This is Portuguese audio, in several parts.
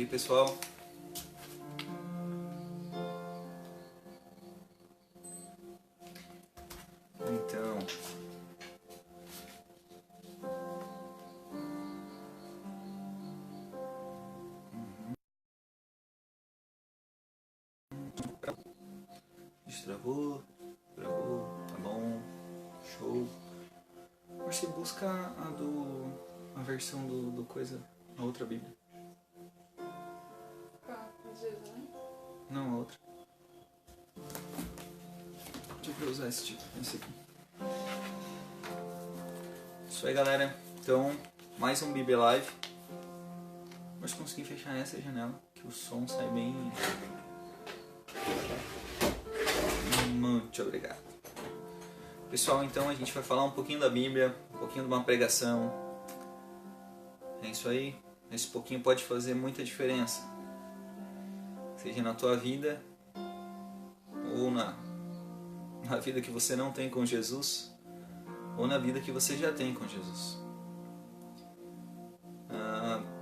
aí, pessoal? Então, travou, tá bom, show. Você busca a versão do coisa, a outra Bíblia. Não, a outra. Deixa eu usar esse aqui. Isso aí, galera. Então, mais um Bíblia Live. Mas consegui fechar essa janela, que o som sai bem. Muito obrigado. Pessoal, então a gente vai falar um pouquinho da Bíblia, um pouquinho de uma pregação. É isso aí. Esse pouquinho pode fazer muita diferença. Seja na tua vida ou na vida que você não tem com Jesus, ou na vida que você já tem com Jesus.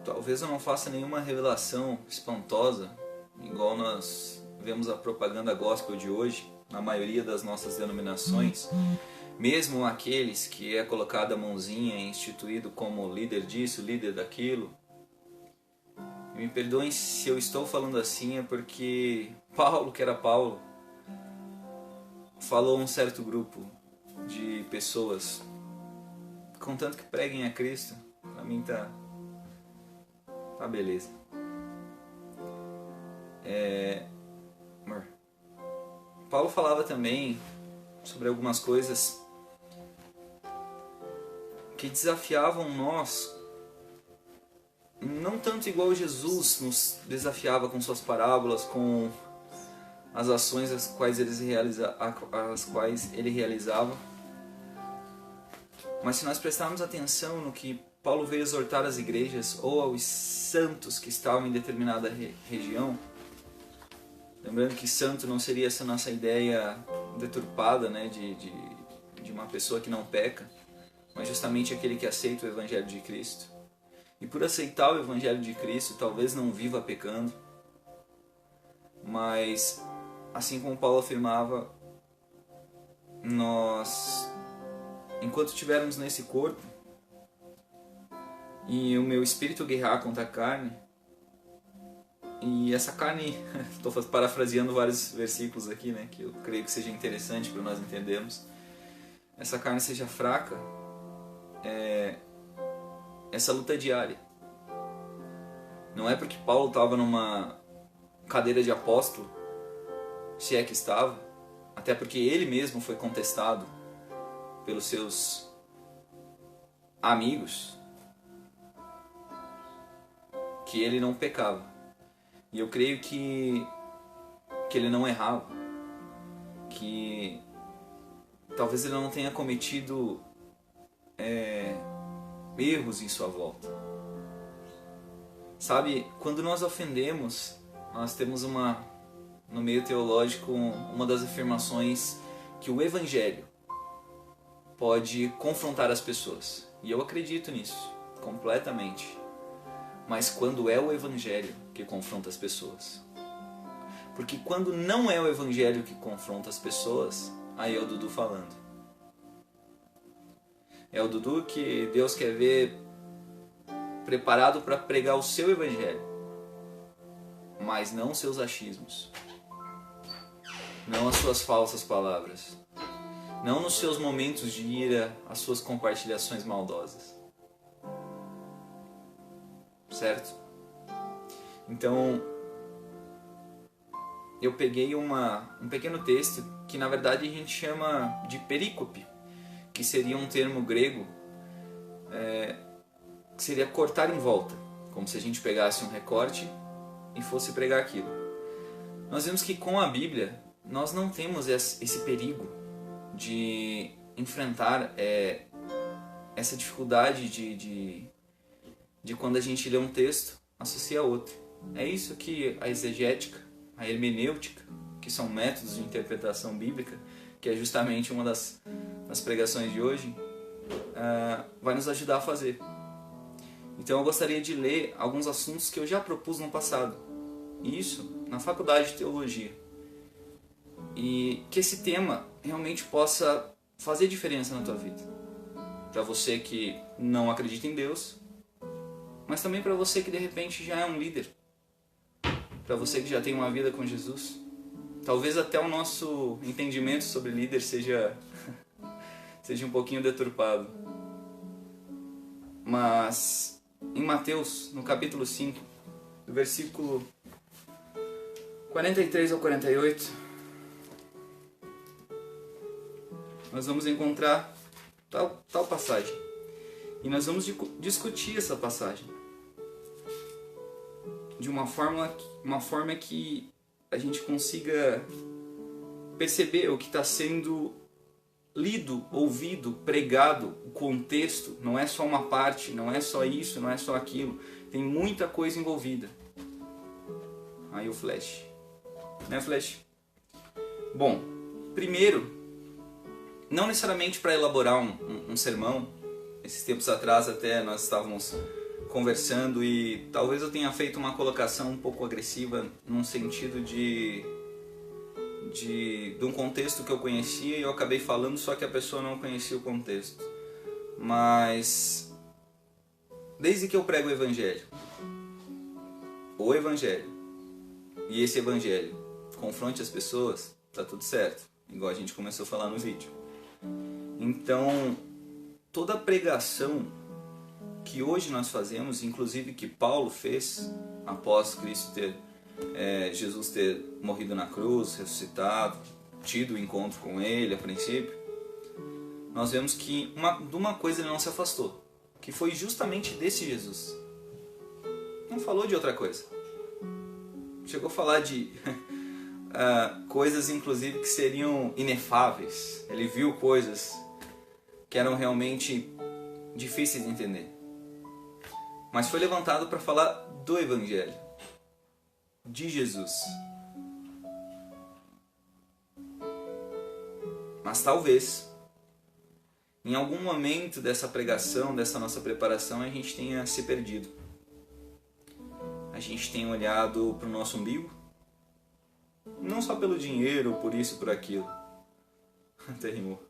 Talvez eu não faça nenhuma revelação espantosa, igual nós vemos a propaganda gospel de hoje, na maioria das nossas denominações, mesmo aqueles que é colocado a mãozinha e instituído como líder disso, líder daquilo. Me perdoem se eu estou falando assim, é porque Paulo, que era Paulo, falou a um certo grupo de pessoas, contanto que preguem a Cristo, pra mim tá beleza. Paulo falava também sobre algumas coisas que desafiavam nós, não tanto igual Jesus nos desafiava com suas parábolas, com as ações as quais ele realizava, mas se nós prestarmos atenção no que Paulo veio exortar as igrejas ou aos santos que estavam em determinada região, lembrando que santo não seria essa nossa ideia deturpada, né, de uma pessoa que não peca, mas justamente aquele que aceita o Evangelho de Cristo. E por aceitar o Evangelho de Cristo, talvez não viva pecando, mas, assim como Paulo afirmava, nós, enquanto estivermos nesse corpo, e o meu espírito guerrear contra a carne, e essa carne, estou parafraseando vários versículos aqui, né, que eu creio que seja interessante para nós entendermos, essa carne seja fraca, essa luta é diária. Não é porque Paulo estava numa cadeira de apóstolo, se é que estava, até porque ele mesmo foi contestado pelos seus amigos, que ele não pecava. E eu creio que ele não errava, que talvez ele não tenha cometido erros em sua volta. Sabe, quando nós ofendemos, nós temos no meio teológico, uma das afirmações que o Evangelho pode confrontar as pessoas. E eu acredito nisso, completamente. Mas quando é o Evangelho que confronta as pessoas. Porque quando não é o Evangelho que confronta as pessoas, aí é o Dudu falando. É o Dudu que Deus quer ver preparado para pregar o seu Evangelho, mas não os seus achismos, não as suas falsas palavras, não nos seus momentos de ira, as suas compartilhações maldosas. Certo? Então, eu peguei um pequeno texto que na verdade a gente chama de perícope, que seria um termo grego, que seria cortar em volta, como se a gente pegasse um recorte e fosse pregar aquilo. Nós vemos que com a Bíblia nós não temos esse perigo de enfrentar essa dificuldade de quando a gente lê um texto, associa a outro. É isso que a exegética, a hermenêutica, que são métodos de interpretação bíblica, que é justamente uma das pregações de hoje, vai nos ajudar a fazer. Então eu gostaria de ler alguns assuntos que eu já propus no passado. E isso na faculdade de teologia. E que esse tema realmente possa fazer diferença na tua vida. Para você que não acredita em Deus, mas também para você que de repente já é um líder. Para você que já tem uma vida com Jesus. Talvez até o nosso entendimento sobre líder seja um pouquinho deturpado. Mas em Mateus, no capítulo 5, do versículo 43 ao 48, nós vamos encontrar tal passagem. E nós vamos discutir essa passagem de uma forma que a gente consiga perceber o que está sendo lido, ouvido, pregado, o contexto. Não é só uma parte, não é só isso, não é só aquilo. Tem muita coisa envolvida. Aí o flash. Né, flash? Bom, primeiro, não necessariamente para elaborar um sermão. Esses tempos atrás até nós estávamos conversando e talvez eu tenha feito uma colocação um pouco agressiva num sentido de um contexto que eu conhecia e eu acabei falando, só que a pessoa não conhecia o contexto. Mas desde que eu prego o Evangelho, e esse Evangelho confronte as pessoas, tá tudo certo, igual a gente começou a falar no vídeo. Então, toda a pregação que hoje nós fazemos, inclusive que Paulo fez após Jesus ter morrido na cruz, ressuscitado, tido o encontro com ele a princípio, nós vemos que de uma coisa ele não se afastou, que foi justamente desse Jesus. Não falou de outra coisa. Chegou a falar de coisas inclusive que seriam inefáveis. Ele viu coisas que eram realmente difíceis de entender. Mas foi levantado para falar do Evangelho, de Jesus. Mas talvez, em algum momento dessa pregação, dessa nossa preparação, a gente tenha se perdido. A gente tenha olhado para o nosso umbigo, não só pelo dinheiro, por isso, por aquilo, até rimou,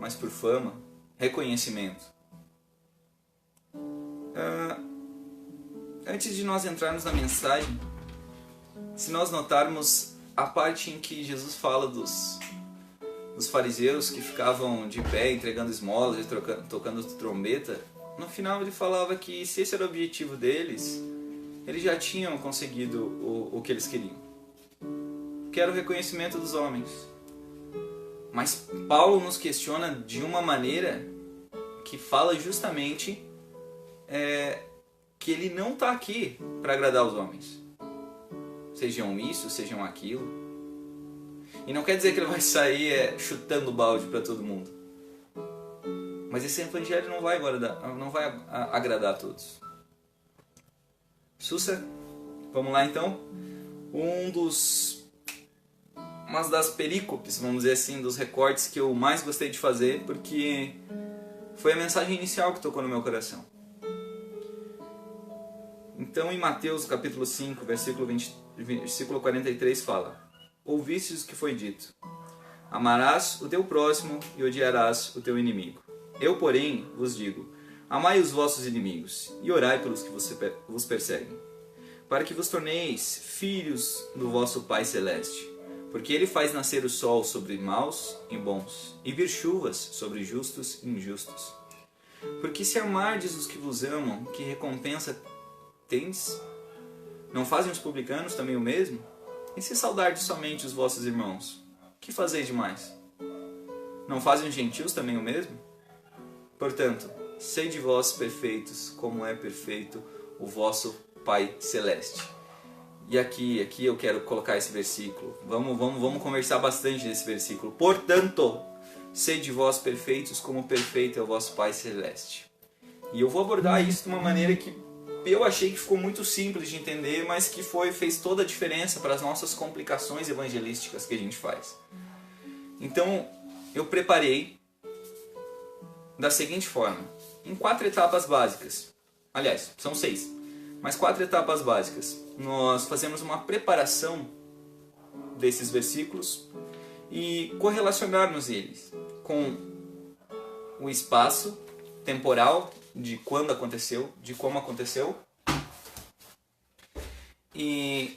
mas por fama, reconhecimento. Antes de nós entrarmos na mensagem, se nós notarmos a parte em que Jesus fala dos fariseus que ficavam de pé entregando esmolas e tocando trombeta, no final ele falava que se esse era o objetivo deles, eles já tinham conseguido o que eles queriam, que era o reconhecimento dos homens. Mas Paulo nos questiona de uma maneira que fala justamente que ele não está aqui para agradar os homens. Sejam isso, sejam aquilo. E não quer dizer que ele vai sair chutando balde para todo mundo. Mas esse evangelho não vai agradar a todos. Sussa, vamos lá então. Uma das perícopes, vamos dizer assim, dos recortes que eu mais gostei de fazer, porque foi a mensagem inicial que tocou no meu coração. Então, em Mateus capítulo 5, versículo 43 fala: Ouvistes o que foi dito: Amarás o teu próximo e odiarás o teu inimigo. Eu, porém, vos digo: Amai os vossos inimigos e orai pelos que vos perseguem, para que vos torneis filhos do vosso Pai Celeste. Porque Ele faz nascer o sol sobre maus e bons, e vir chuvas sobre justos e injustos. Porque se amardes os que vos amam, que recompensa tendes? Não fazem os publicanos também o mesmo? E se saudardes somente os vossos irmãos, que fazeis demais? Não fazem os gentios também o mesmo? Portanto, sede vós perfeitos, como é perfeito o vosso Pai Celeste. E aqui eu quero colocar esse versículo. Vamos conversar bastante nesse versículo. Portanto, sede vós perfeitos, como perfeito é o vosso Pai Celeste. E eu vou abordar isso de uma maneira que eu achei que ficou muito simples de entender, mas que fez toda a diferença para as nossas complicações evangelísticas que a gente faz. Então, eu preparei da seguinte forma, em 4 etapas básicas. Aliás, são 6, mas 4 etapas básicas. Nós fazemos uma preparação desses versículos e correlacionarmos eles com o espaço temporal de quando aconteceu, de como aconteceu, e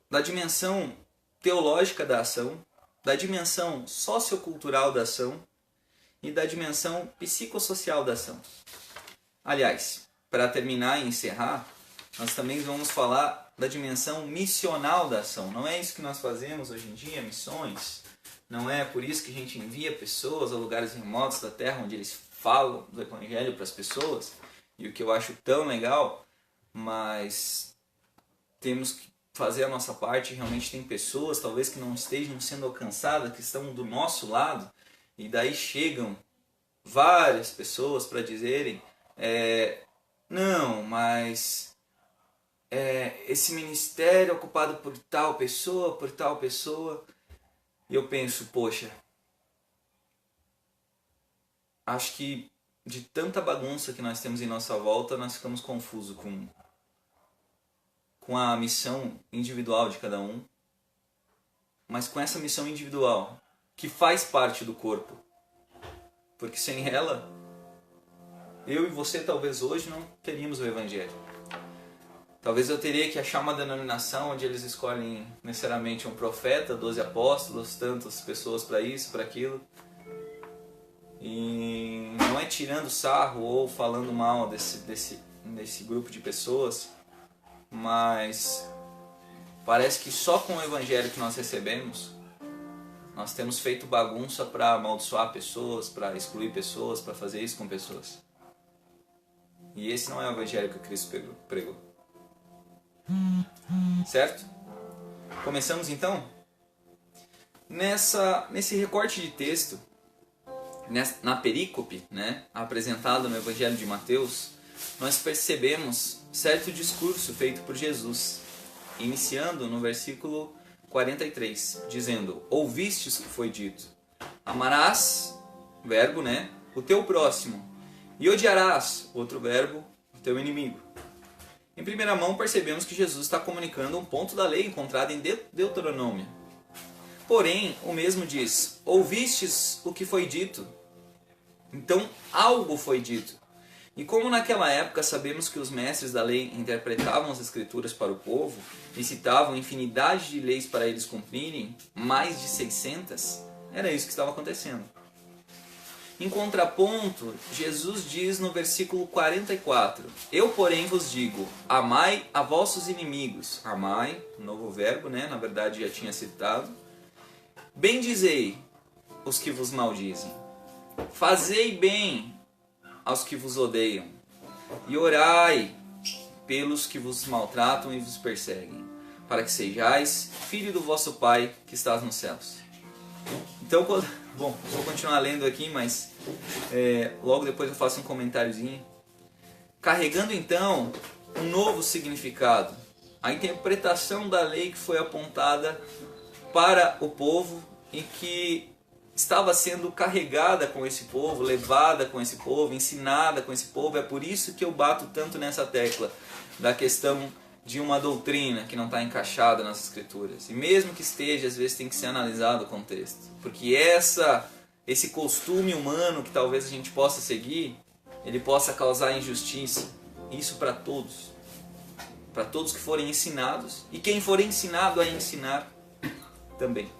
da dimensão teológica da ação, da dimensão sociocultural da ação e da dimensão psicossocial da ação. Aliás, para terminar e encerrar, nós também vamos falar da dimensão missional da ação. Não é isso que nós fazemos hoje em dia, missões. Não é por isso que a gente envia pessoas a lugares remotos da terra onde eles falam do Evangelho para as pessoas. E o que eu acho tão legal, mas temos que fazer a nossa parte. Realmente tem pessoas talvez que não estejam sendo alcançadas, que estão do nosso lado, e daí chegam várias pessoas para dizerem não, mas esse ministério é ocupado por tal pessoa, e eu penso, poxa, acho que de tanta bagunça que nós temos em nossa volta, nós ficamos confusos com a missão individual de cada um, mas com essa missão individual, que faz parte do corpo. Porque sem ela, eu e você talvez hoje não teríamos o Evangelho. Talvez eu teria que achar uma denominação onde eles escolhem necessariamente um profeta, 12 apóstolos, tantas pessoas para isso, para aquilo. E não é tirando sarro ou falando mal desse grupo de pessoas, mas parece que só com o Evangelho que nós recebemos, nós temos feito bagunça para amaldiçoar pessoas, para excluir pessoas, para fazer isso com pessoas. E esse não é o Evangelho que Cristo pregou. Certo? Começamos então? Nesse recorte de texto, na perícope, né, apresentado no Evangelho de Mateus, nós percebemos certo discurso feito por Jesus, iniciando no versículo 43, dizendo: ouvistes o que foi dito, amarás, verbo, né, o teu próximo, e odiarás, outro verbo, o teu inimigo. Em primeira mão percebemos que Jesus está comunicando um ponto da lei encontrado em Deuteronômio. Porém, o mesmo diz: ouvistes o que foi dito. Então, algo foi dito. E como naquela época sabemos que os mestres da lei interpretavam as escrituras para o povo e citavam infinidade de leis para eles cumprirem, mais de 600, era isso que estava acontecendo. Em contraponto, Jesus diz no versículo 44, eu, porém, vos digo, amai a vossos inimigos. Amai, novo verbo, né? Na verdade já tinha citado. Bendizei os que vos maldizem. Fazei bem aos que vos odeiam, e orai pelos que vos maltratam e vos perseguem, para que sejais filho do vosso Pai que estás nos céus. Então, bom, vou continuar lendo aqui, mas logo depois eu faço um comentáriozinho. Carregando então um novo significado, a interpretação da lei que foi apontada para o povo e que estava sendo carregada com esse povo, levada com esse povo, ensinada com esse povo. É por isso que eu bato tanto nessa tecla da questão de uma doutrina que não está encaixada nas escrituras. E mesmo que esteja, às vezes tem que ser analisado o contexto. Porque esse costume humano que talvez a gente possa seguir, ele possa causar injustiça. Isso para todos. Para todos que forem ensinados. E quem for ensinado a ensinar também.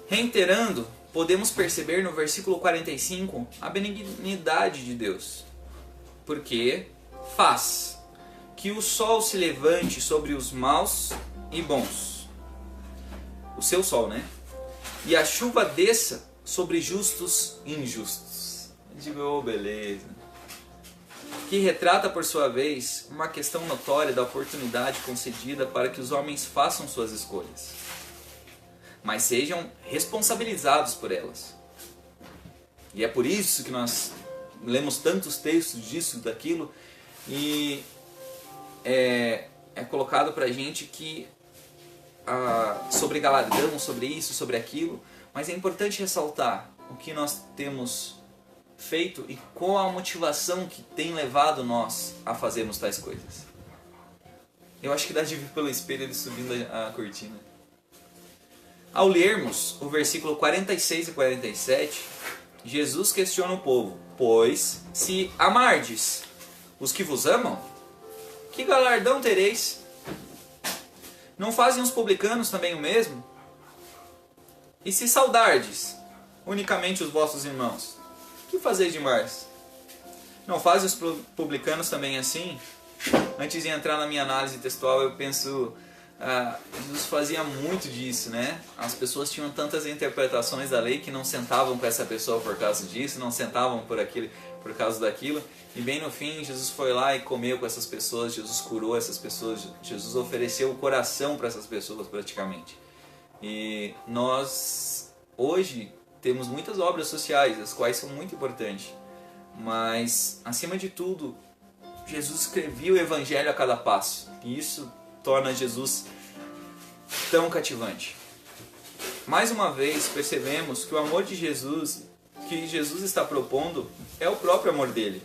Reiterando, podemos perceber no versículo 45 a benignidade de Deus. Porque faz que o sol se levante sobre os maus e bons. O seu sol, né? E a chuva desça sobre justos e injustos. Eu digo, oh, beleza. Que retrata, por sua vez, uma questão notória da oportunidade concedida para que os homens façam suas escolhas, mas sejam responsabilizados por elas. E é por isso que nós lemos tantos textos disso, daquilo, e é colocado pra gente que sobre galardão, sobre isso, sobre aquilo, mas é importante ressaltar o que nós temos feito e qual a motivação que tem levado nós a fazermos tais coisas. Eu acho que dá de ver pelo espelho ele subindo a cortina. Ao lermos o versículo 46 e 47, Jesus questiona o povo: pois, se amardes os que vos amam, que galardão tereis? Não fazem os publicanos também o mesmo? E se saudardes unicamente os vossos irmãos, que fazeis demais? Não fazem os publicanos também assim? Antes de entrar na minha análise textual, eu penso, Jesus fazia muito disso, né? As pessoas tinham tantas interpretações da lei que não sentavam com essa pessoa por causa disso, não sentavam por causa daquilo. E bem no fim, Jesus foi lá e comeu com essas pessoas, Jesus curou essas pessoas, Jesus ofereceu o coração para essas pessoas praticamente. E nós, hoje, temos muitas obras sociais, as quais são muito importantes. Mas, acima de tudo, Jesus escrevia o Evangelho a cada passo. E isso torna Jesus tão cativante. Mais uma vez, percebemos que o amor de Jesus, que Jesus está propondo, é o próprio amor dele.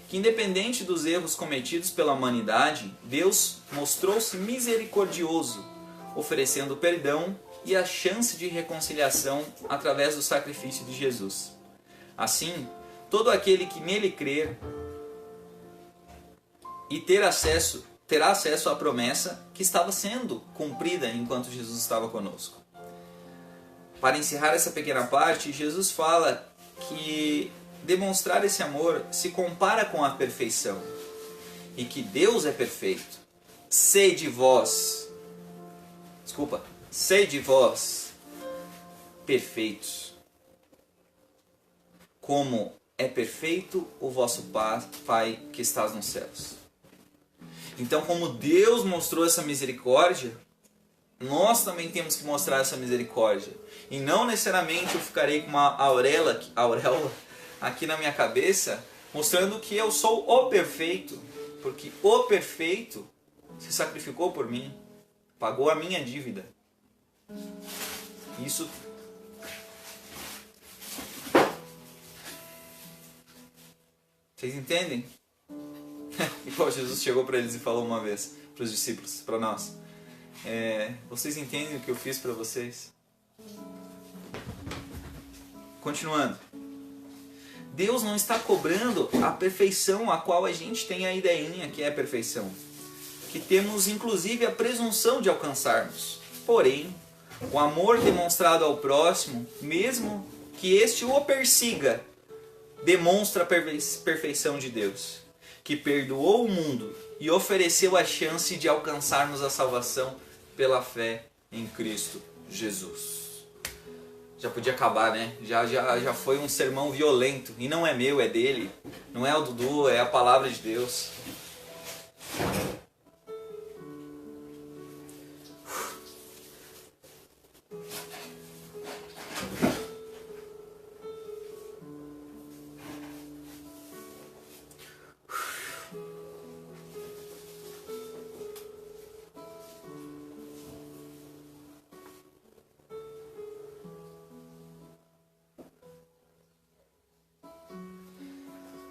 Que independente dos erros cometidos pela humanidade, Deus mostrou-se misericordioso, oferecendo perdão e a chance de reconciliação através do sacrifício de Jesus. Assim, todo aquele que nele crer e terá acesso à promessa que estava sendo cumprida enquanto Jesus estava conosco. Para encerrar essa pequena parte, Jesus fala que demonstrar esse amor se compara com a perfeição e que Deus é perfeito. Sede vós perfeitos, como é perfeito o vosso Pai que estás nos céus. Então, como Deus mostrou essa misericórdia, nós também temos que mostrar essa misericórdia. E não necessariamente eu ficarei com uma auréola aqui na minha cabeça, mostrando que eu sou o perfeito, porque o perfeito se sacrificou por mim, pagou a minha dívida. Isso vocês entendem? Igual Jesus chegou para eles e falou uma vez, para os discípulos, para nós. Vocês entendem o que eu fiz para vocês? Continuando. Deus não está cobrando a perfeição a qual a gente tem a ideinha que é a perfeição. Que temos inclusive a presunção de alcançarmos. Porém, o amor demonstrado ao próximo, mesmo que este o persiga, demonstra a perfeição de Deus, que perdoou o mundo e ofereceu a chance de alcançarmos a salvação pela fé em Cristo Jesus. Já podia acabar, né? Já foi um sermão violento. E não é meu, é dele. Não é o Dudu, é a palavra de Deus.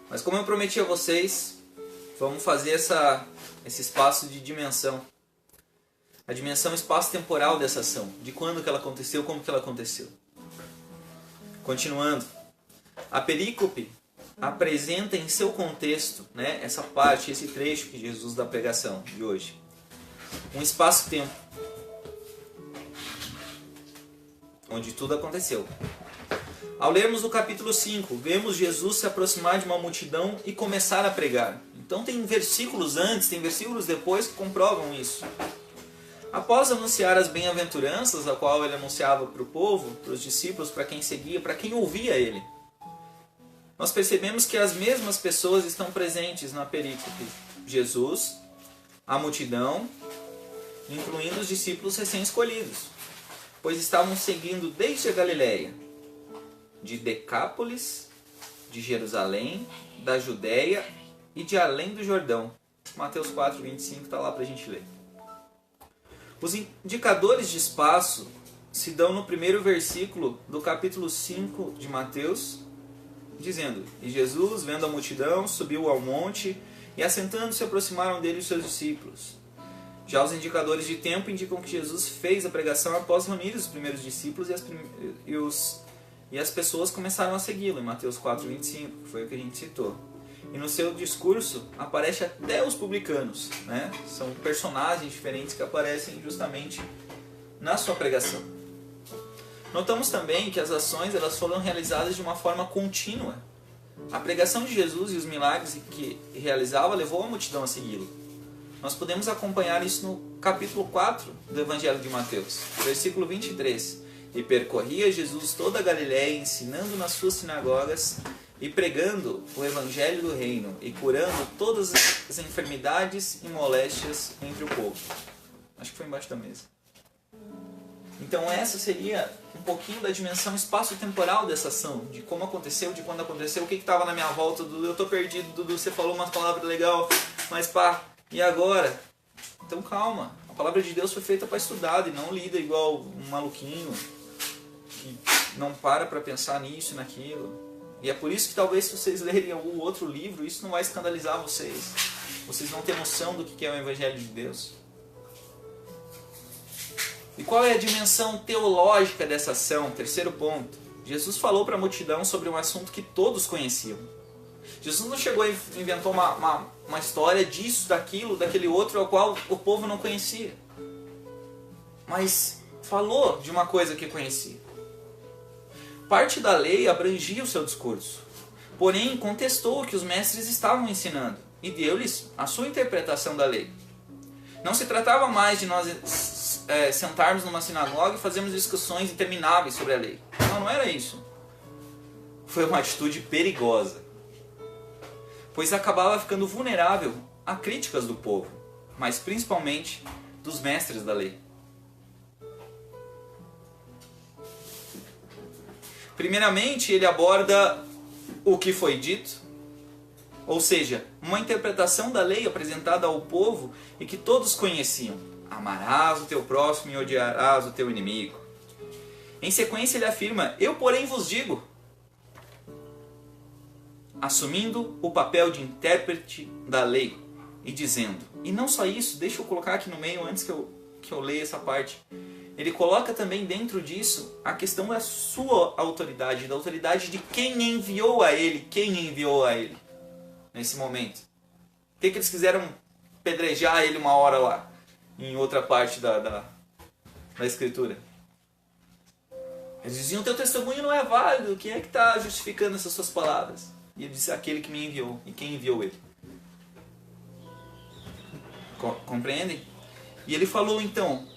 Mas como eu prometi a vocês, vamos fazer esse espaço de dimensão. A dimensão espaço-temporal dessa ação. De quando que ela aconteceu, como que ela aconteceu. Continuando. A perícope apresenta em seu contexto, né, essa parte, esse trecho que Jesus da pregação de hoje. Um espaço-tempo. Onde tudo aconteceu. Ao lermos o capítulo 5, vemos Jesus se aproximar de uma multidão e começar a pregar. Então tem versículos antes, tem versículos depois que comprovam isso. Após anunciar as bem-aventuranças, a qual ele anunciava para o povo, para os discípulos, para quem seguia, para quem ouvia ele, nós percebemos que as mesmas pessoas estão presentes na perícope. Jesus, a multidão, incluindo os discípulos recém-escolhidos, pois estavam seguindo desde a Galileia, de Decápolis, de Jerusalém, da Judéia e de além do Jordão. Mateus 4, 25 está lá para a gente ler. Os indicadores de espaço se dão no primeiro versículo do capítulo 5 de Mateus dizendo: E Jesus, vendo a multidão, subiu ao monte, e assentando se aproximaram dele os seus discípulos. Já os indicadores de tempo indicam que Jesus fez a pregação após reunir os primeiros discípulos e as pessoas começaram a segui-lo, em Mateus 4:25, que foi o que a gente citou. E no seu discurso aparece até os publicanos, né? São personagens diferentes que aparecem justamente na sua pregação. Notamos também que as ações elas foram realizadas de uma forma contínua. A pregação de Jesus e os milagres que realizava levou a multidão a segui-lo. Nós podemos acompanhar isso no capítulo 4 do Evangelho de Mateus, versículo 23. E percorria Jesus toda a Galiléia, ensinando nas suas sinagogas e pregando o Evangelho do Reino e curando todas as enfermidades e moléstias entre o povo. Acho que foi embaixo da mesa. Então essa seria um pouquinho da dimensão espaço-temporal dessa ação, de como aconteceu, de quando aconteceu, o que estava na minha volta, Dudu, eu estou perdido, Dudu, você falou umas palavras legais, mas pá, e agora? Então calma, a palavra de Deus foi feita para estudar e não lida igual um maluquinho, que não para pensar nisso e naquilo. E é por isso que talvez se vocês lerem algum outro livro, isso não vai escandalizar vocês. Vocês vão ter noção do que é o Evangelho de Deus. E qual é a dimensão teológica dessa ação? Terceiro ponto. Jesus falou para a multidão sobre um assunto que todos conheciam. Jesus não chegou e inventou uma história disso, daquilo, daquele outro, ao qual o povo não conhecia. Mas falou de uma coisa que conhecia. Parte da lei abrangia o seu discurso. Porém, contestou o que os mestres estavam ensinando e deu-lhes a sua interpretação da lei. Não se tratava mais de nós sentarmos numa sinagoga e fazermos discussões intermináveis sobre a lei. Não era isso. Foi uma atitude perigosa, pois acabava ficando vulnerável a críticas do povo, mas principalmente dos mestres da lei. Primeiramente, ele aborda o que foi dito, ou seja, uma interpretação da lei apresentada ao povo e que todos conheciam. Amarás o teu próximo e odiarás o teu inimigo. Em sequência, ele afirma: eu, porém, vos digo, assumindo o papel de intérprete da lei e dizendo, e não só isso, deixa eu colocar aqui no meio antes que eu leia essa parte. Ele coloca também dentro disso a questão da sua autoridade, da autoridade de quem enviou a ele, nesse momento. O que eles quiseram pedrejar ele uma hora lá, em outra parte da escritura? Eles diziam, teu testemunho não é válido, quem é que está justificando essas suas palavras? E ele disse, aquele que me enviou, e quem enviou ele? Compreendem? E ele falou então,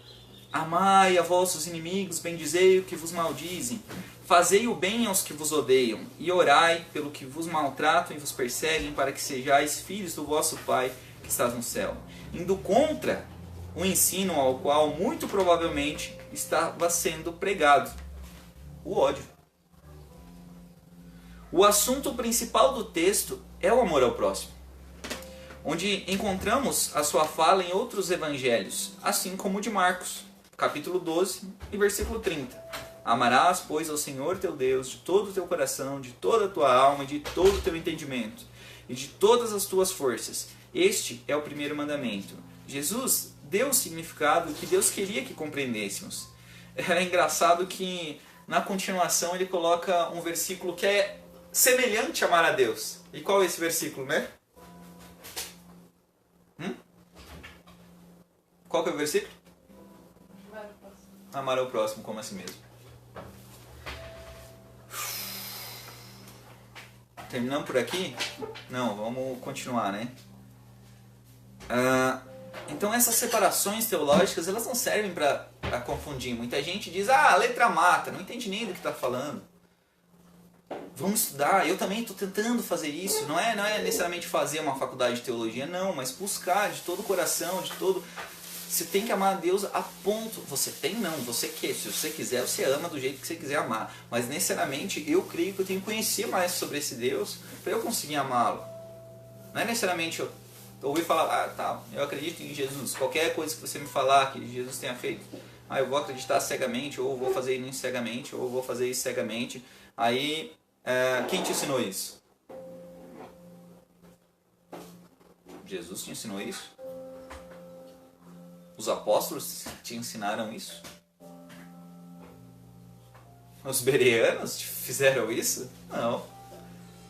amai a vossos inimigos, bendizei o que vos maldizem, fazei o bem aos que vos odeiam, e orai pelo que vos maltratam e vos perseguem, para que sejais filhos do vosso Pai que estás no céu. Indo contra o ensino ao qual muito provavelmente estava sendo pregado, o ódio. O assunto principal do texto é o amor ao próximo, onde encontramos a sua fala em outros evangelhos, assim como o de Marcos, capítulo 12 e versículo 30. Amarás, pois, ao Senhor teu Deus de todo o teu coração, de toda a tua alma e de todo o teu entendimento e de todas as tuas forças. Este é o primeiro mandamento. Jesus deu o significado que Deus queria que compreendêssemos. É engraçado que na continuação ele coloca um versículo que é semelhante a amar a Deus. E qual é esse versículo, né? Qual que é o versículo? Amar ao próximo como a si mesmo. Terminamos por aqui? Não, vamos continuar, né? Então essas separações teológicas, elas não servem para confundir. Muita gente diz, a letra mata, não entende nem do que está falando. Vamos estudar, eu também estou tentando fazer isso. Não é necessariamente fazer uma faculdade de teologia, não, mas buscar de todo o coração, de todo... Você tem que amar a Deus a ponto... Você tem não, você quer. Se você quiser, você ama do jeito que você quiser amar. Mas necessariamente eu creio que eu tenho que conhecer mais sobre esse Deus para eu conseguir amá-lo. Não é necessariamente eu ouvir falar, tá, eu acredito em Jesus. Qualquer coisa que você me falar que Jesus tenha feito, eu vou acreditar cegamente, ou vou fazer isso cegamente, ou vou fazer isso cegamente. Aí Quem te ensinou isso? Jesus te ensinou isso? Os apóstolos te ensinaram isso? Os bereanos fizeram isso? Não.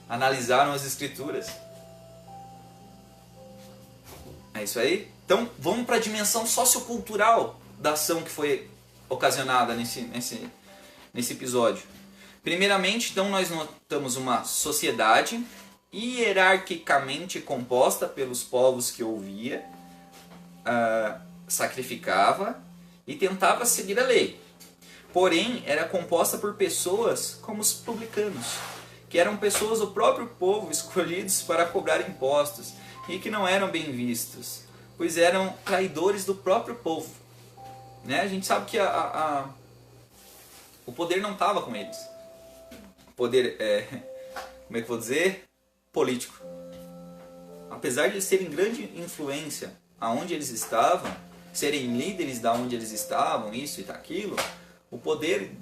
Analisaram as escrituras. É isso aí? Então, vamos para a dimensão sociocultural da ação que foi ocasionada nesse episódio. Primeiramente, então, nós notamos uma sociedade hierarquicamente composta pelos povos que ouvia, sacrificava e tentava seguir a lei. Porém, era composta por pessoas como os publicanos, que eram pessoas do próprio povo escolhidos para cobrar impostos e que não eram bem vistos, pois eram traidores do próprio povo. Né? A gente sabe que o poder não estava com eles. O poder, como é que eu vou dizer? Político. Apesar de eles terem grande influência aonde eles estavam, serem líderes da onde eles estavam, isso e aquilo, o poder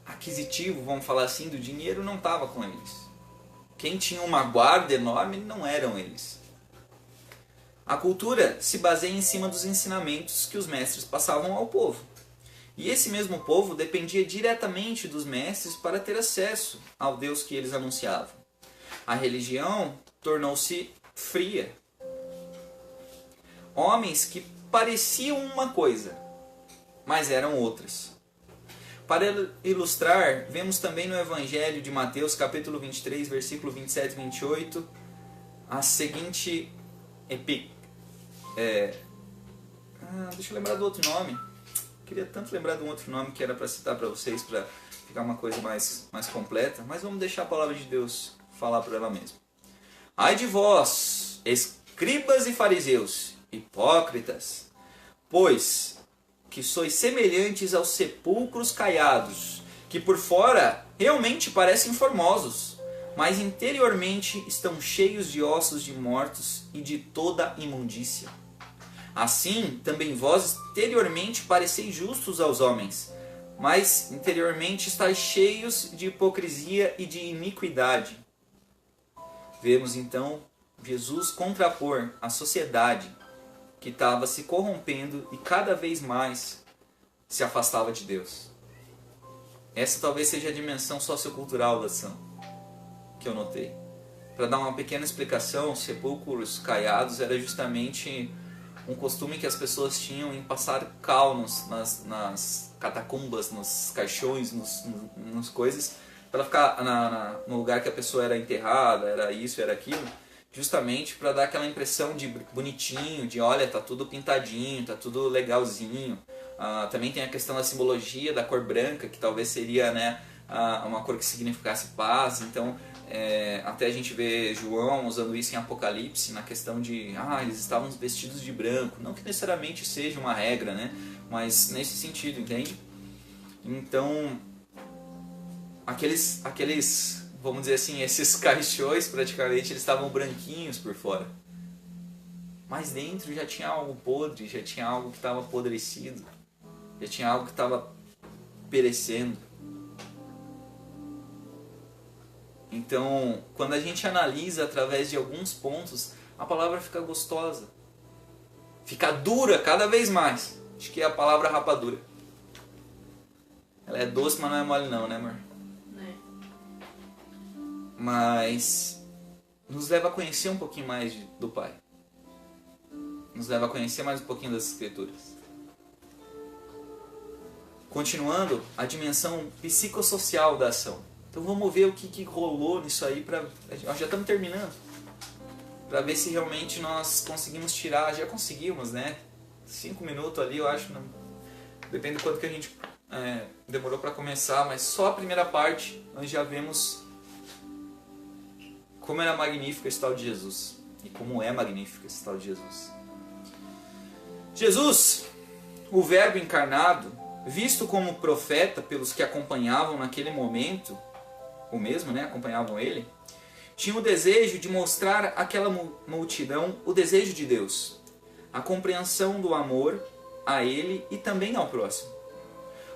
aquisitivo, vamos falar assim, do dinheiro não estava com eles. Quem tinha uma guarda enorme não eram eles. A cultura se baseia em cima dos ensinamentos que os mestres passavam ao povo. E esse mesmo povo dependia diretamente dos mestres para ter acesso ao Deus que eles anunciavam. A religião tornou-se fria. Homens que pareciam uma coisa, mas eram outras. Para ilustrar, vemos também no Evangelho de Mateus, capítulo 23, versículo 27 e 28, a seguinte deixa eu lembrar do outro nome. Queria tanto lembrar de um outro nome que era para citar para vocês, para ficar uma coisa mais completa, mas vamos deixar a palavra de Deus falar por ela mesma. Ai de vós, escribas e fariseus, hipócritas, pois que sois semelhantes aos sepulcros caiados, que por fora realmente parecem formosos, mas interiormente estão cheios de ossos de mortos e de toda imundícia. Assim, também vós exteriormente pareceis justos aos homens, mas interiormente estáis cheios de hipocrisia e de iniquidade. Vemos então Jesus contrapor a sociedade que estava se corrompendo e cada vez mais se afastava de Deus. Essa talvez seja a dimensão sociocultural da ação que eu notei. Para dar uma pequena explicação, sepulcros caiados era justamente um costume que as pessoas tinham em passar cal nas catacumbas, nos caixões, nos coisas, para ficar no lugar que a pessoa era enterrada, era isso, era aquilo, justamente para dar aquela impressão de bonitinho, de olha, tá tudo pintadinho, tá tudo legalzinho. Também tem a questão da simbologia da cor branca, que talvez seria, né, uma cor que significasse paz. Então, até a gente vê João usando isso em Apocalipse, na questão de, eles estavam vestidos de branco. Não que necessariamente seja uma regra, né, mas nesse sentido, entende? Então, aqueles vamos dizer assim, esses caixões praticamente eles estavam branquinhos por fora. Mas dentro já tinha algo podre, já tinha algo que estava apodrecido, já tinha algo que estava perecendo. Então, quando a gente analisa através de alguns pontos, a palavra fica gostosa. Fica dura cada vez mais. Acho que é a palavra rapadura. Ela é doce, mas não é mole não, né, amor? Mas nos leva a conhecer um pouquinho mais do Pai. Nos leva a conhecer mais um pouquinho das Escrituras. Continuando, a dimensão psicossocial da ação. Então vamos ver o que rolou nisso aí. Nós já estamos terminando. Para ver se realmente nós conseguimos tirar. Já conseguimos, né? 5 minutos ali, eu acho. Não, depende do quanto que a gente demorou para começar. Mas só a primeira parte nós já vemos como era magnífico esse tal de Jesus. E como é magnífico esse tal de Jesus. Jesus, o Verbo encarnado, visto como profeta pelos que acompanhavam naquele momento, o mesmo, né, acompanhavam ele, tinha o desejo de mostrar àquela multidão o desejo de Deus, a compreensão do amor a ele e também ao próximo.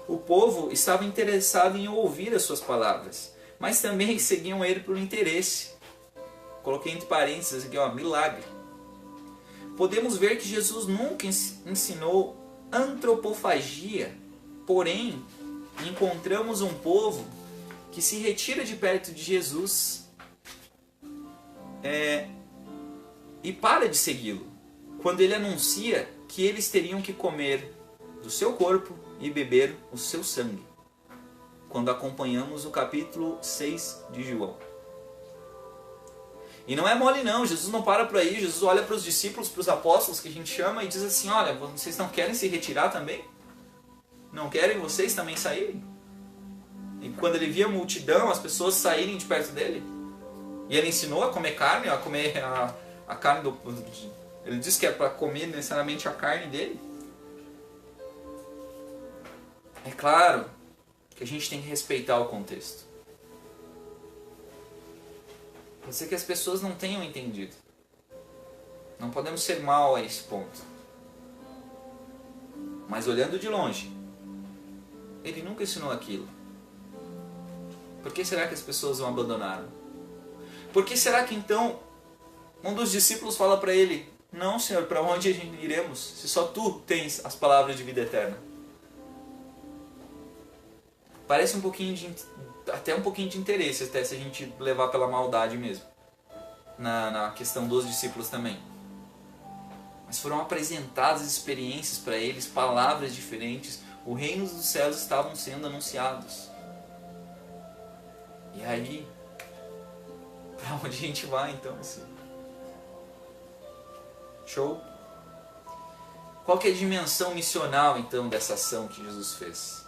O povo estava interessado em ouvir as suas palavras, mas também seguiam ele por interesse. Coloquei entre parênteses aqui, milagre. Podemos ver que Jesus nunca ensinou antropofagia, porém encontramos um povo que se retira de perto de Jesus e para de segui-lo, quando ele anuncia que eles teriam que comer do seu corpo e beber o seu sangue, quando acompanhamos o capítulo 6 de João. E não é mole não, Jesus não para por aí, Jesus olha para os discípulos, para os apóstolos que a gente chama e diz assim, olha, vocês não querem se retirar também? Não querem vocês também saírem? E quando ele via a multidão, as pessoas saírem de perto dele, e ele ensinou a comer carne, a comer a carne do... Ele disse que é para comer necessariamente a carne dele. É claro que a gente tem que respeitar o contexto. Pode ser que as pessoas não tenham entendido. Não podemos ser mal a esse ponto. Mas olhando de longe, ele nunca ensinou aquilo. Por que será que as pessoas o abandonaram? Por que será que então um dos discípulos fala para ele, não, Senhor, para onde a gente iremos, se só tu tens as palavras de vida eterna? Parece até um pouquinho de interesse, até se a gente levar pela maldade mesmo, na questão dos discípulos também. Mas foram apresentadas experiências para eles, palavras diferentes, o reino dos céus estavam sendo anunciados. E aí, para onde a gente vai então? Show? Qual que é a dimensão missional então dessa ação que Jesus fez?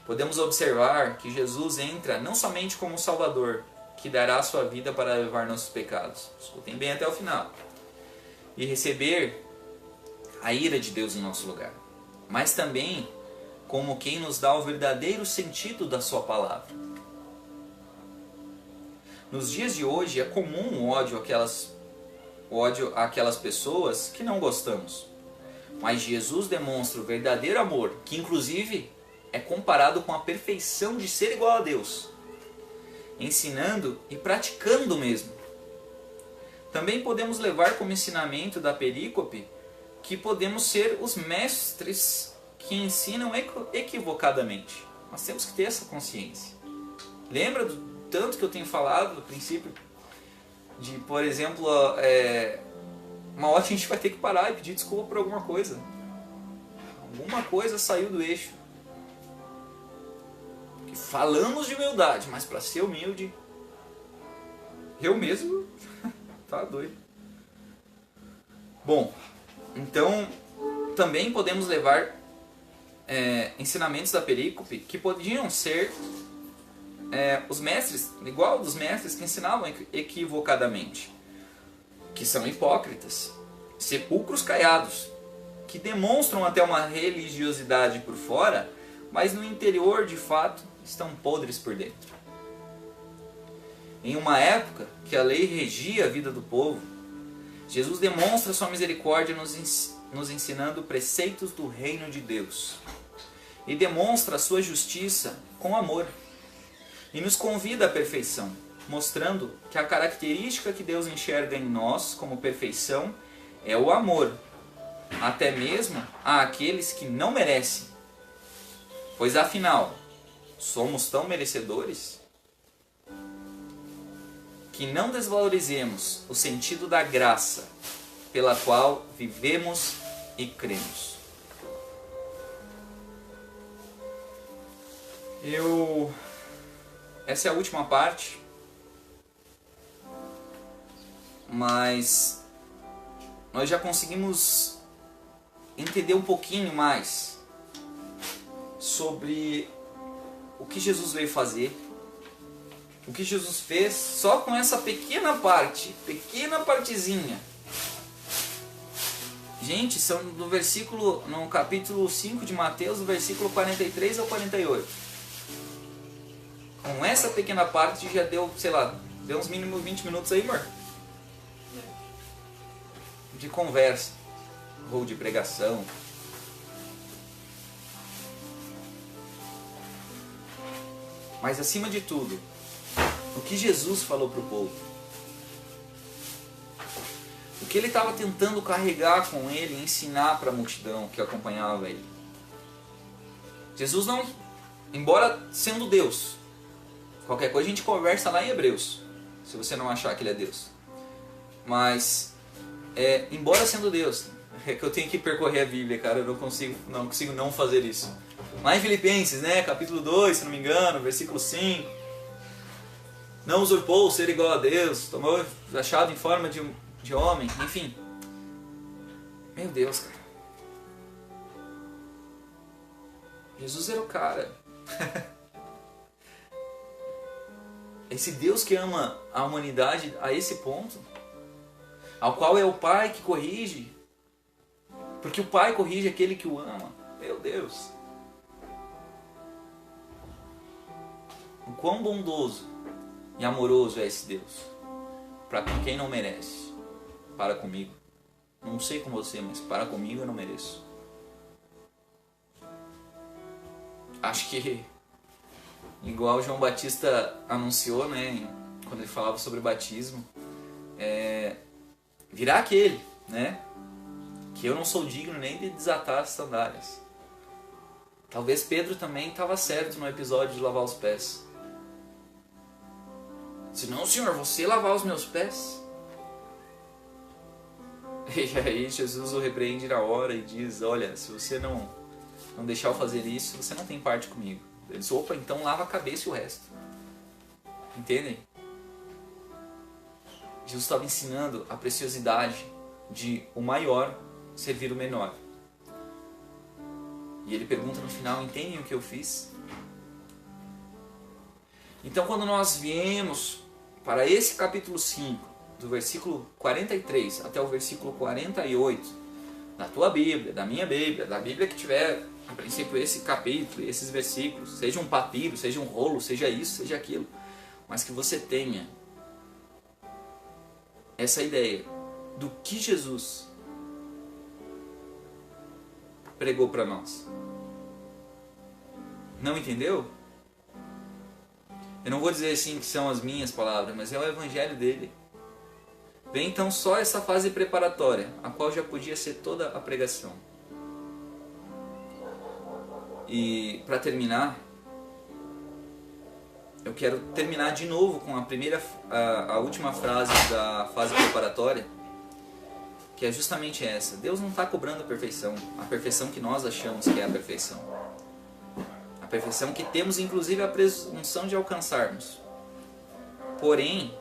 Podemos observar que Jesus entra não somente como Salvador, que dará a sua vida para levar nossos pecados, escutem bem até o final, e receber a ira de Deus em nosso lugar, mas também como quem nos dá o verdadeiro sentido da sua palavra. Nos dias de hoje é comum o ódio àquelas pessoas que não gostamos. Mas Jesus demonstra o verdadeiro amor, que inclusive é comparado com a perfeição de ser igual a Deus, ensinando e praticando mesmo. Também podemos levar como ensinamento da perícope que podemos ser os mestres que ensinam equivocadamente. Nós temos que ter essa consciência. Lembra do tanto que eu tenho falado no princípio de, por exemplo, uma hora a gente vai ter que parar e pedir desculpa por alguma coisa. Alguma coisa saiu do eixo. Porque falamos de humildade, mas para ser humilde, eu mesmo, tá doido. Bom, então também podemos levar ensinamentos da perícope que podiam ser os mestres, igual dos mestres que ensinavam equivocadamente, que são hipócritas, sepulcros caiados, que demonstram até uma religiosidade por fora, mas no interior de fato estão podres por dentro. Em uma época que a lei regia a vida do povo, Jesus demonstra sua misericórdia nos ensinando preceitos do reino de Deus e demonstra a sua justiça com amor. E nos convida à perfeição, mostrando que a característica que Deus enxerga em nós como perfeição é o amor, até mesmo àqueles que não merecem. Pois afinal, somos tão merecedores que não desvalorizemos o sentido da graça pela qual vivemos e cremos. Essa é a última parte, mas nós já conseguimos entender um pouquinho mais sobre o que Jesus veio fazer, o que Jesus fez só com essa pequena partezinha. Gente, são no capítulo 5 de Mateus, do versículo 43 ao 48. Com essa pequena parte já deu, deu uns mínimo 20 minutos aí, amor? De conversa, ou de pregação. Mas acima de tudo, o que Jesus falou para o povo. O que ele estava tentando carregar com ele, ensinar para a multidão que acompanhava ele. Jesus não, embora sendo Deus, qualquer coisa a gente conversa lá em Hebreus, se você não achar que ele é Deus. Mas, embora sendo Deus, é que eu tenho que percorrer a Bíblia, cara, eu não consigo não fazer isso. Lá em Filipenses, né, capítulo 2, se não me engano, versículo 5. Não usurpou o ser igual a Deus, tomou achado em forma de homem, enfim. Meu Deus, cara. Jesus era o cara. Esse Deus que ama a humanidade a esse ponto, ao qual é o Pai que corrige, porque o Pai corrige aquele que o ama. Meu Deus. O quão bondoso e amoroso é esse Deus para com quem não merece. Para comigo. Não sei com você, mas para comigo eu não mereço. Acho que, igual João Batista anunciou, né, quando ele falava sobre batismo, virá aquele, né, que eu não sou digno nem de desatar as sandálias. Talvez Pedro também estava certo no episódio de lavar os pés. Se não, Senhor, você lavar os meus pés? E aí Jesus o repreende na hora e diz, olha, se você não deixar eu fazer isso, você não tem parte comigo. Ele diz, opa, então lava a cabeça e o resto. Entendem? Jesus estava ensinando a preciosidade de o maior servir o menor. E ele pergunta no final, entendem o que eu fiz? Então quando nós viemos para esse capítulo 5, do versículo 43 até o versículo 48, da tua Bíblia, da minha Bíblia, da Bíblia que tiver, a princípio, esse capítulo, esses versículos, seja um papiro, seja um rolo, seja isso, seja aquilo, mas que você tenha essa ideia do que Jesus pregou para nós. Não entendeu? Eu não vou dizer assim que são as minhas palavras, mas é o evangelho dele. Vem então só essa fase preparatória, a qual já podia ser toda a pregação. E para terminar, eu quero terminar de novo com a última frase da fase preparatória, que é justamente essa. Deus não está cobrando a perfeição que nós achamos que é a perfeição. A perfeição que temos, inclusive, a presunção de alcançarmos. Porém,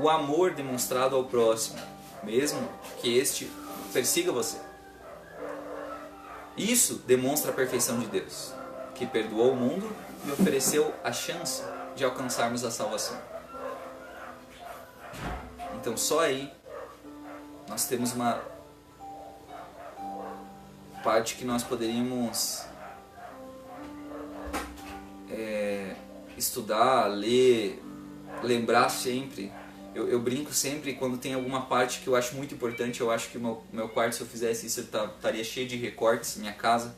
o amor demonstrado ao próximo, mesmo que este persiga você. Isso demonstra a perfeição de Deus, que perdoou o mundo e ofereceu a chance de alcançarmos a salvação. Então só aí nós temos uma parte que nós poderíamos estudar, ler, lembrar sempre. Eu brinco sempre quando tem alguma parte que eu acho muito importante. Eu acho que o meu quarto, se eu fizesse isso, estaria cheio de recortes, minha casa.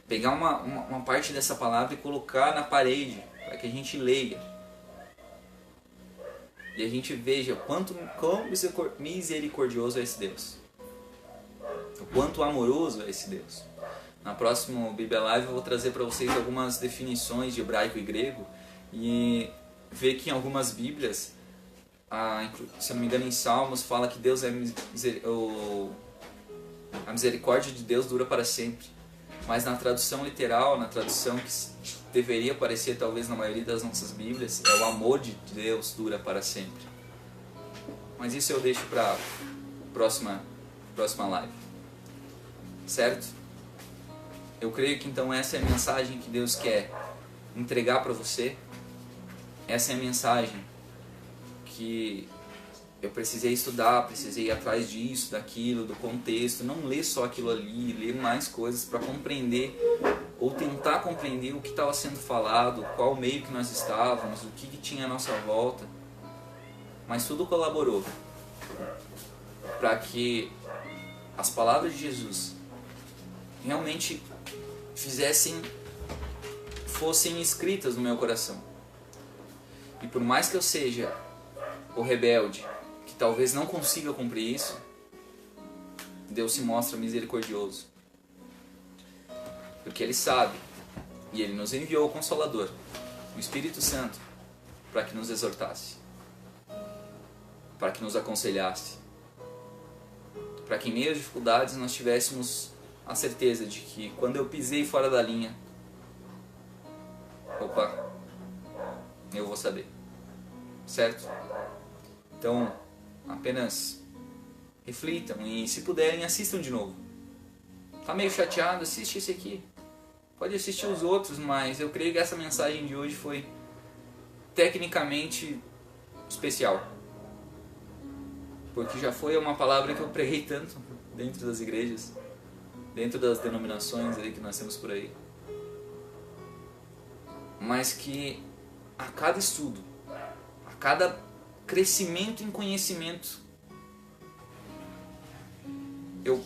Pegar uma parte dessa palavra e colocar na parede, para que a gente leia. E a gente veja quão misericordioso é esse Deus. O quanto amoroso é esse Deus. Na próxima Bíblia Live eu vou trazer para vocês algumas definições de hebraico e grego. E ver que em algumas Bíblias, se eu não me engano em Salmos, fala que Deus a misericórdia de Deus dura para sempre. Mas na tradução literal, na tradução que deveria aparecer talvez na maioria das nossas Bíblias, é o amor de Deus dura para sempre. Mas isso eu deixo para a próxima live. Certo? Eu creio que então essa é a mensagem que Deus quer entregar para você. Essa é a mensagem que eu precisei estudar, precisei ir atrás disso, daquilo, do contexto, não ler só aquilo ali, ler mais coisas para compreender ou tentar compreender o que estava sendo falado, qual meio que nós estávamos, o que tinha à nossa volta. Mas tudo colaborou para que as palavras de Jesus realmente fossem escritas no meu coração. E por mais que eu seja o rebelde, que talvez não consiga cumprir isso, Deus se mostra misericordioso. Porque Ele sabe, e Ele nos enviou o Consolador, o Espírito Santo, para que nos exortasse, para que nos aconselhasse, para que em meio às dificuldades nós tivéssemos a certeza de que quando eu pisei fora da linha, opa, eu vou saber, certo? Então, apenas reflitam e, se puderem, assistam de novo. Tá meio chateado? Assiste esse aqui. Pode assistir os outros, mas eu creio que essa mensagem de hoje foi tecnicamente especial. Porque já foi uma palavra que eu preguei tanto dentro das igrejas, dentro das denominações aí que nós temos por aí. Mas que a cada estudo, a cada crescimento em conhecimento, eu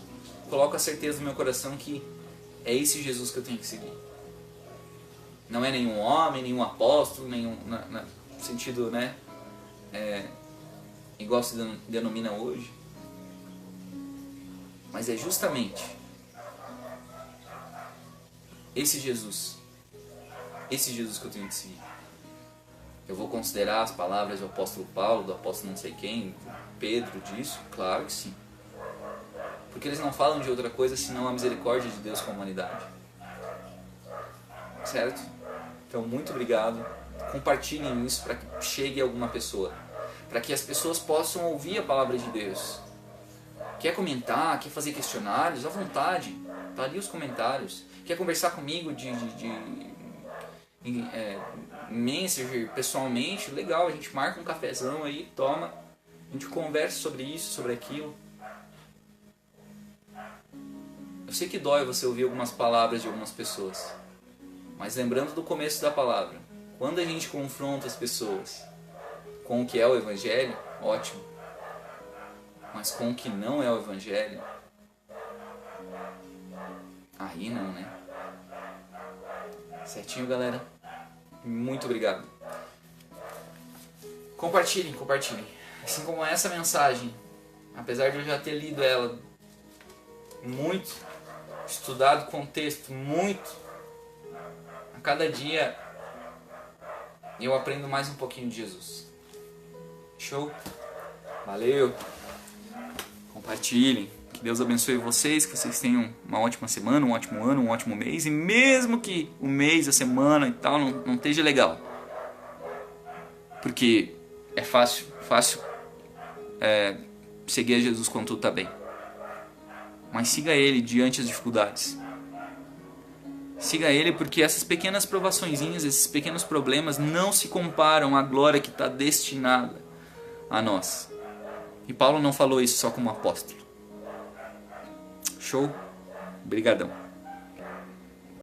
coloco a certeza no meu coração que é esse Jesus que eu tenho que seguir. Não é nenhum homem, nenhum apóstolo, nenhum no sentido, né, igual se denomina hoje. Mas é justamente esse Jesus que eu tenho que seguir. Eu vou considerar as palavras do apóstolo Paulo, do apóstolo não sei quem, Pedro, disso? Claro que sim. Porque eles não falam de outra coisa senão a misericórdia de Deus com a humanidade. Certo? Então, muito obrigado. Compartilhem isso para que chegue a alguma pessoa. Para que as pessoas possam ouvir a palavra de Deus. Quer comentar, quer fazer questionários? À vontade. Tá ali os comentários. Quer conversar comigo Messenger, pessoalmente? Legal, a gente marca um cafezão aí, toma. A gente conversa sobre isso, sobre aquilo. Eu sei que dói você ouvir algumas palavras de algumas pessoas, mas lembrando do começo da palavra, quando a gente confronta as pessoas com o que é o Evangelho, ótimo, mas com o que não é o Evangelho, aí não, né? Certinho, galera? Muito obrigado. Compartilhem. Assim como essa mensagem, apesar de eu já ter lido ela muito, estudado o contexto muito, a cada dia eu aprendo mais um pouquinho de Jesus. Show? Valeu! Compartilhem. Que Deus abençoe vocês, que vocês tenham uma ótima semana, um ótimo ano, um ótimo mês. E mesmo que o mês, a semana e tal não esteja legal, porque é fácil seguir a Jesus quando tudo está bem. Mas siga Ele diante das dificuldades. Siga Ele, porque essas pequenas provaçõezinhas, esses pequenos problemas não se comparam à glória que está destinada a nós. E Paulo não falou isso só como apóstolo. Show? Obrigadão.